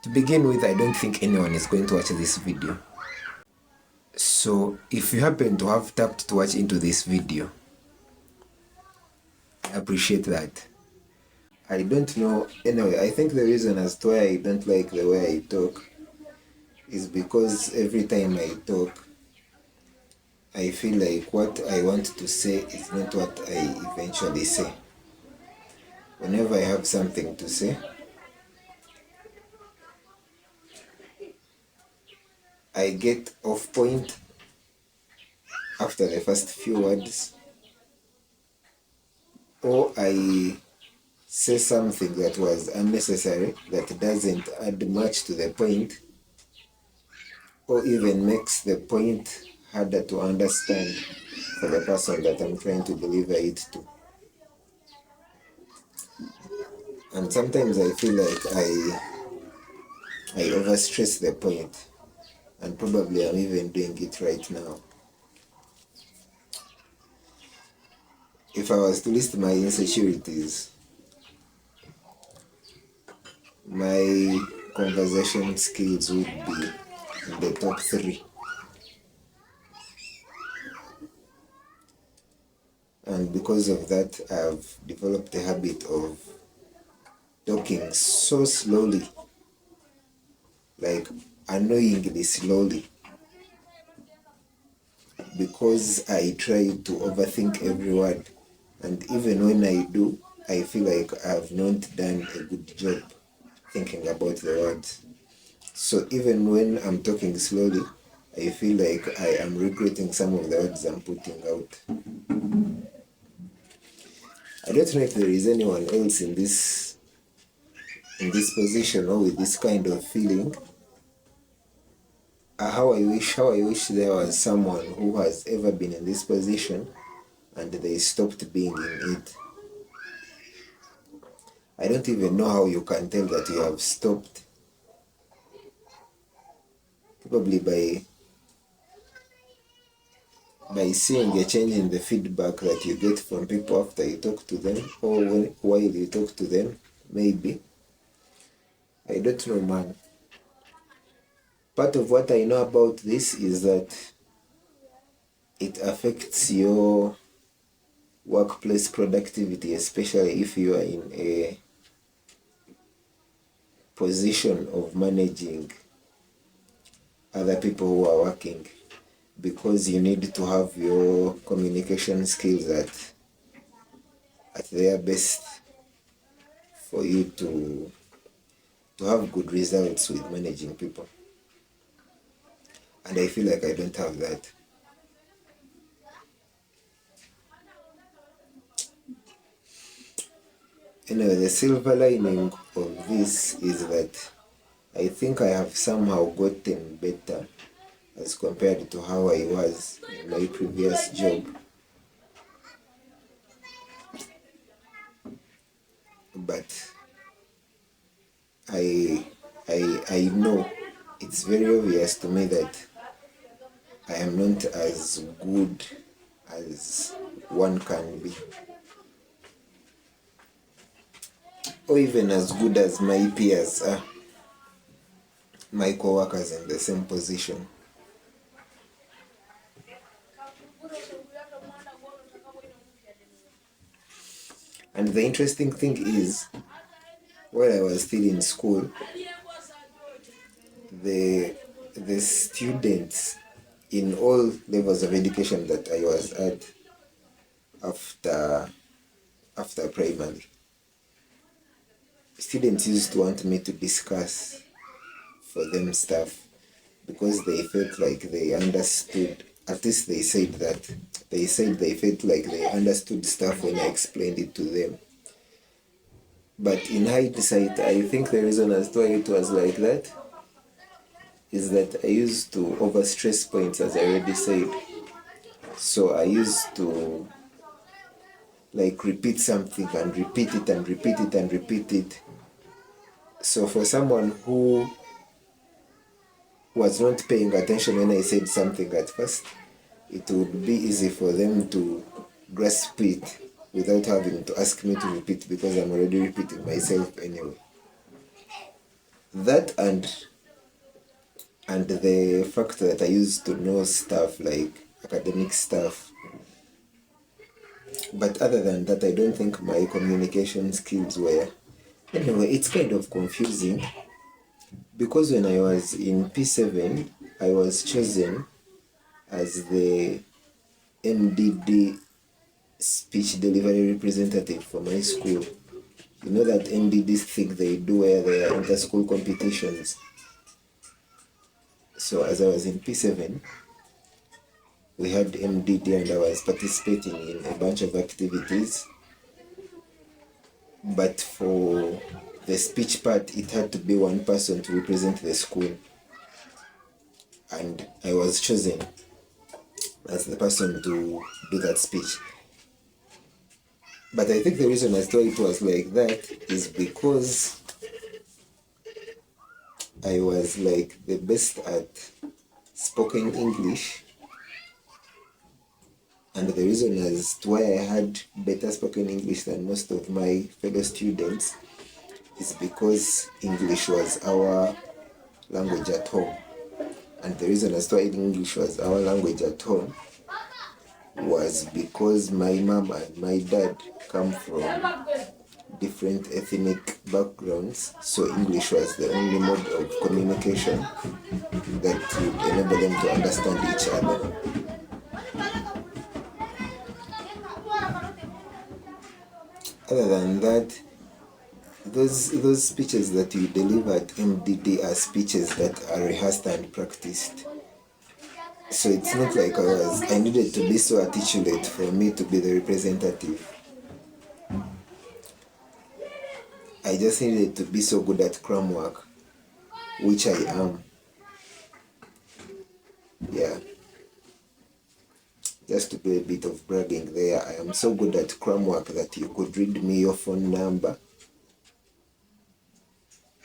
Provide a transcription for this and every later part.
To begin with, I don't think anyone is going to watch this video. So if you happen to have tapped to watch into this video, I appreciate that. I don't know, anyway, I think the reason as to why I don't like the way I talk is because every time I talk, I feel like what I want to say is not what I eventually say. Whenever I have something to say, I get off point after the first few words, or I say something that was unnecessary, that doesn't add much to the point, or even makes the point harder to understand for the person that I'm trying to deliver it to. And sometimes I feel like I overstress the point, and probably I'm even doing it right now. If I was to list my insecurities, my conversation skills would be in the top 3. And because of that, I've developed a habit of talking so slowly, like annoyingly slowly, because I try to overthink every word. And even when I do, I feel like I've not done a good job thinking about the words. So even when I'm talking slowly, I feel like I am regretting some of the words I'm putting out. I don't know if there is anyone else in this position or with this kind of feeling. How I wish there was someone who has ever been in this position and they stopped being in it. I don't even know how you can tell that you have stopped. Probably by seeing a change in the feedback that you get from people after you talk to them, or while you talk to them, maybe. I don't know, man. Part of what I know about this is that it affects your workplace productivity, especially if you are in a position of managing other people who are working, because you need to have your communication skills at their best for you to have good results with managing people. And I feel like I don't have that. Anyway, the silver lining of this is that I think I have somehow gotten better as compared to how I was in my previous job. But I know it's very obvious to me that I am not as good as one can be, or even as good as my peers are, my co-workers in the same position. And the interesting thing is, while I was still in school, the students in all levels of education that I was at after primary, students used to want me to discuss for them stuff, because they felt like they understood. At least they said they felt like they understood stuff when I explained it to them. But in hindsight, I think the reason as to why it was like that is that I used to overstress points, as I already said. So I used to like repeat something and repeat it and repeat it and repeat it. So for someone who was not paying attention when I said something at first, it would be easy for them to grasp it without having to ask me to repeat, because I'm already repeating myself anyway. That and the fact that I used to know stuff like academic stuff. But other than that, I don't think my communication skills were. Anyway, it's kind of confusing because when I was in P7, I was chosen as the MDD speech delivery representative for my school. You know that MDD thing they do where they are inter-school competitions. So as I was in P7, we had MDD and I was participating in a bunch of activities. But for the speech part, it had to be one person to represent the school. And I was chosen as the person to do that speech. But I think the reason as to why it was like that is because I was like the best at spoken English. And the reason as to why I had better spoken English than most of my fellow students is because English was our language at home. And the reason as to why English was our language at home was because my mom and my dad come from different ethnic backgrounds, so English was the only mode of communication that would enable them to understand each other. Other than that, those speeches that you deliver at MDD are speeches that are rehearsed and practiced. So it's not like I needed to be so articulate for me to be the representative. I just needed to be so good at cram work, which I am. Yeah. Just to do a bit of bragging there, I am so good at cram work that you could read me your phone number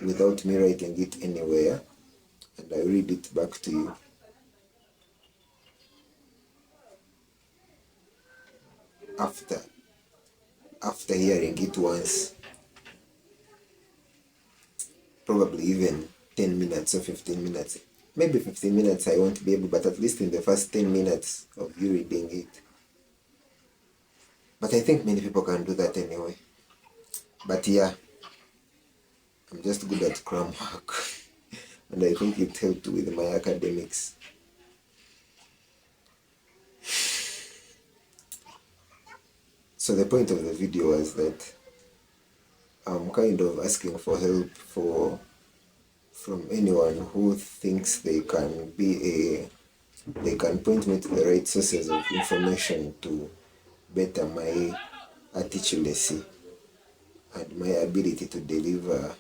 without me writing it anywhere, and I read it back to you. After hearing it once, probably even 10 minutes or 15 minutes. Maybe 15 minutes I won't be able, but at least in the first 10 minutes of you reading it. But I think many people can do that anyway. But yeah, I'm just good at cram work. And I think it helped with my academics. So the point of the video was that I'm kind of asking for help from anyone who thinks they can point me to the right sources of information to better my articulacy and my ability to deliver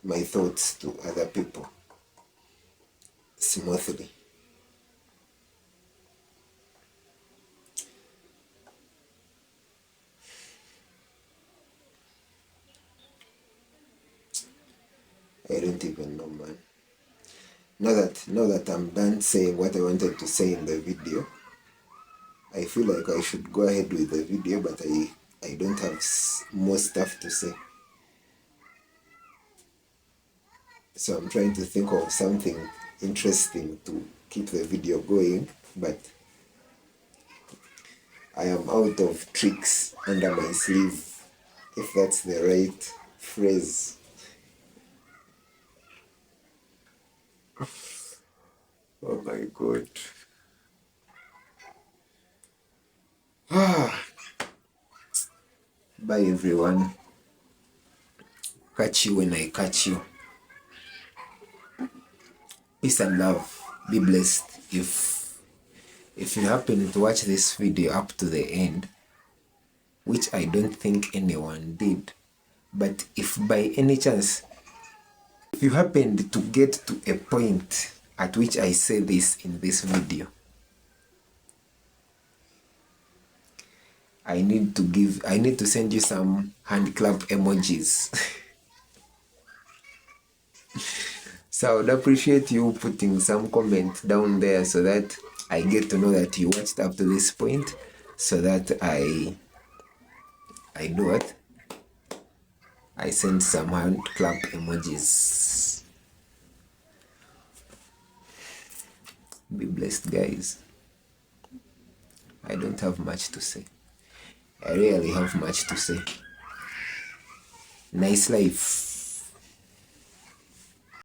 my thoughts to other people smoothly. I don't even know, man. Now that I'm done saying what I wanted to say in the video, I feel like I should go ahead with the video, but I don't have more stuff to say. So I'm trying to think of something interesting to keep the video going, but I am out of tricks under my sleeve, if that's the right phrase. Oh my God. Bye everyone. Catch you when I catch you. Peace and love. Be blessed. If you happen to watch this video up to the end, which I don't think anyone did, but if by any chance, if you happened to get to a point at which I say this in this video, I need to send you some hand clap emojis. So I would appreciate you putting some comment down there so that I get to know that you watched up to this point, so that I do it. I sent some hand clap emojis. Be blessed, guys. I don't have much to say. I really have much to say. Nice life.